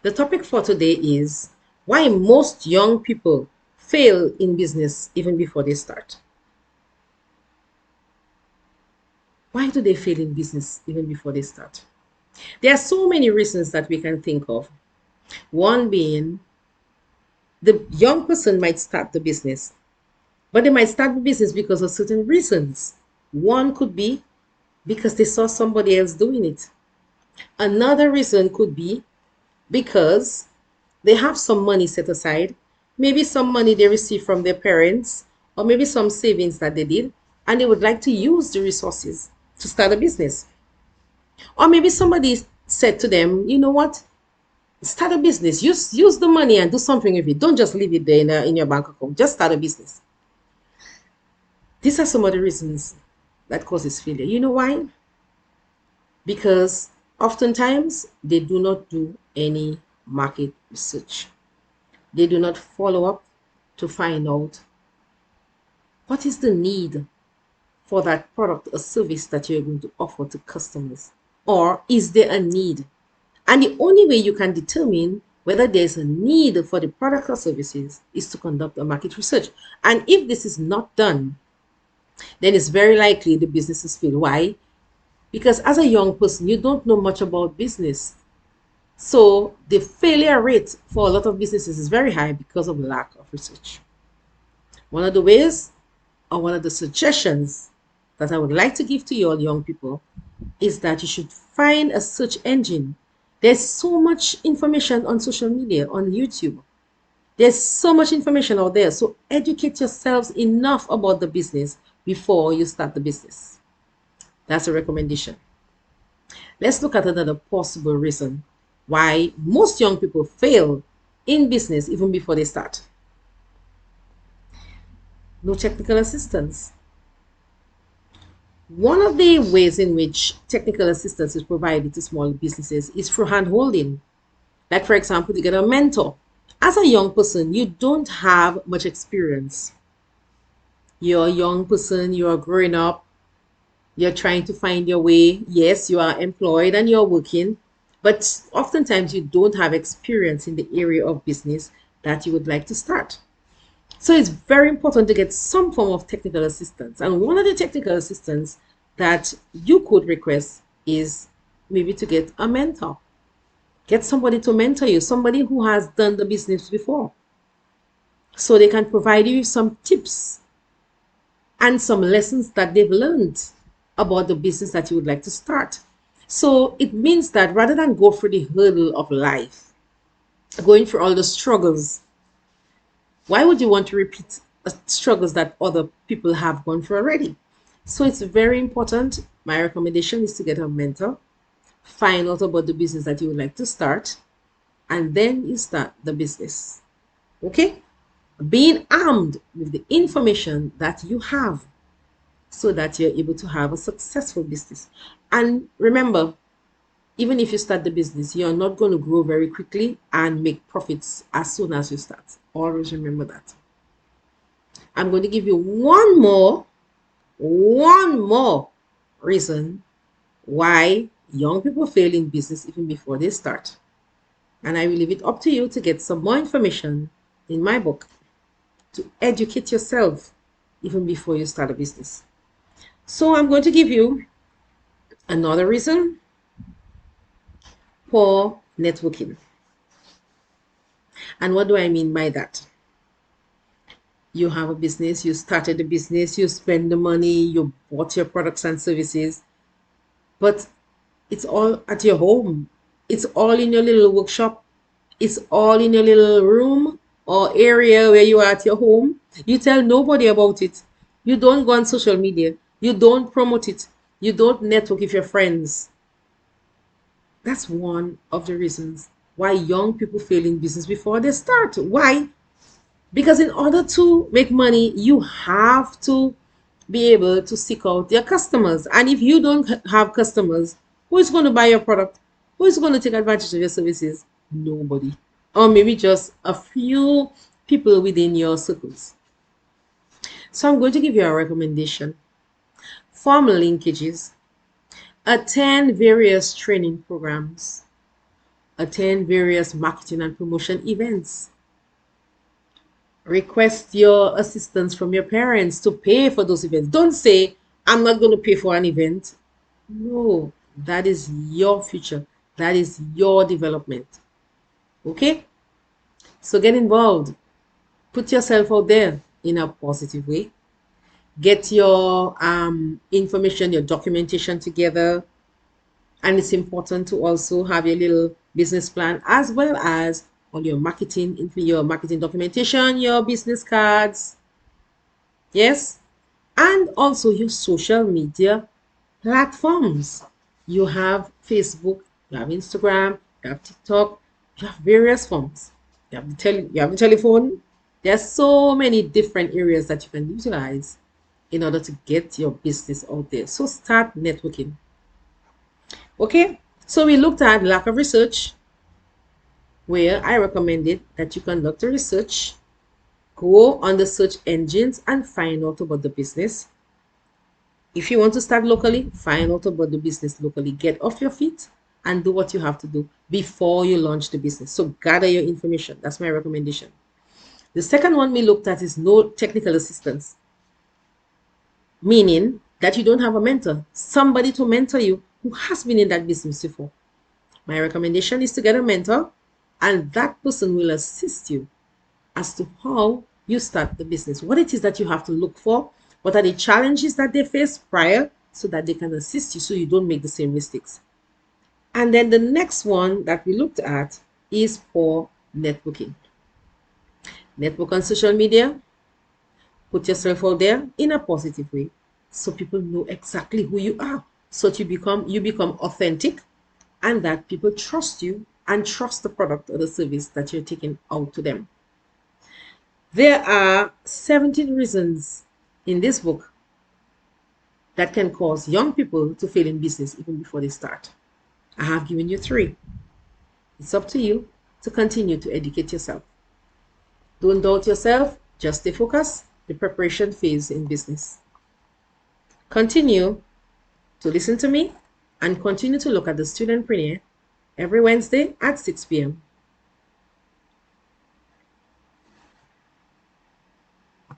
The topic for today is why most young people fail in business even before they start. Why do they fail in business even before they start? There are so many reasons that we can think of. One being the young person might start the business, but they might start the business because of certain reasons. One could be because they saw somebody else doing it. Another reason could be because they have some money set aside, maybe some money they received from their parents, or maybe some savings that they did, and they would like to use the resources to start a business. Or maybe somebody said to them, you know what, start a business, use the money and do something with it. Don't just leave it there in your bank account, just start a business. These are some of the reasons that causes failure. You know why? Because oftentimes they do not do any market research. They do not follow up to find out what is the need for that product or service that you're going to offer to customers. Or is there a need? And the only way you can determine whether there's a need for the product or services is to conduct a market research. And if this is not done, then it's very likely the businesses fail. Why? Because as a young person, you don't know much about business. So the failure rate for a lot of businesses is very high because of lack of research. One of the ways or one of the suggestions that I would like to give to you all young people is that you should find a search engine. There's so much information on social media, on YouTube. There's so much information out there. So educate yourselves enough about the business before you start the business. That's a recommendation. Let's look at another possible reason why most young people fail in business even before they start. No technical assistance. One of the ways in which technical assistance is provided to small businesses is through hand-holding. Like, for example, to get a mentor. As a young person, you don't have much experience. You're a young person, you're growing up, you're trying to find your way. Yes, you are employed and you're working, but oftentimes you don't have experience in the area of business that you would like to start. So it's very important to get some form of technical assistance. And one of the technical assistance that you could request is maybe to get a mentor. Get somebody to mentor you, somebody who has done the business before. So they can provide you some tips and some lessons that they've learned about the business that you would like to start. So it means that rather than go through the hurdle of life, going through all the struggles, why would you want to repeat struggles that other people have gone through already? So it's very important. My recommendation is to get a mentor, find out about the business that you would like to start, and then you start the business. Okay? Being armed with the information that you have so that you're able to have a successful business. And remember, even if you start the business, you're not going to grow very quickly and make profits as soon as you start. Always remember that. I'm going to give you one more reason why young people fail in business even before they start. And I will leave it up to you to get some more information in my book to educate yourself even before you start a business. So I'm going to give you another reason: poor networking. And what do I mean by that? You have a business, you started the business, you spend the money, you bought your products and services, but it's all at your home. It's all in your little workshop. It's all in your little room or area where you are at your home. You tell nobody about it. You don't go on social media. You don't promote it. You don't network with your friends. That's one of the reasons why young people fail in business before they start. Why? Because in order to make money, you have to be able to seek out your customers. And if you don't have customers, who is going to buy your product? Who is going to take advantage of your services? Nobody. Or maybe just a few people within your circles. So I'm going to give you a recommendation. Form linkages. Attend various training programs. Attend various marketing and promotion events. Request your assistance from your parents to pay for those events. Don't say, I'm not going to pay for an event. No, that is your future. That is your development. Okay? So get involved. Put yourself out there in a positive way. Get your information, your documentation together. And it's important to also have your little business plan as well as all your marketing documentation, your business cards. Yes? And also your social media platforms. You have Facebook, you have Instagram, you have TikTok, you have various forms. You have the telephone. There's so many different areas that you can utilize in order to get your business out there. So start networking. Okay, so we looked at lack of research, where I recommended that you conduct a research, go on the search engines and find out about the business. If you want to start locally, find out about the business locally. Get off your feet and do what you have to do before you launch the business. So gather your information. That's my recommendation. The second one we looked at is no technical assistance, meaning that you don't have a mentor, somebody to mentor you who has been in that business before. My recommendation is to get a mentor, and that person will assist you as to how you start the business, what it is that you have to look for, what are the challenges that they face prior, so that they can assist you so you don't make the same mistakes. And then the next one that we looked at is for networking. Network on social media, put yourself out there in a positive way so people know exactly who you are, so that you become authentic, and that people trust you and trust the product or the service that you're taking out to them. There are 17 reasons in this book that can cause young people to fail in business even before they start. I have given you 3. It's up to you to continue to educate yourself. Don't doubt yourself, just stay focused. The preparation phase in business. Continue to listen to me and continue to look at the Studentpreneur every Wednesday at 6 p.m.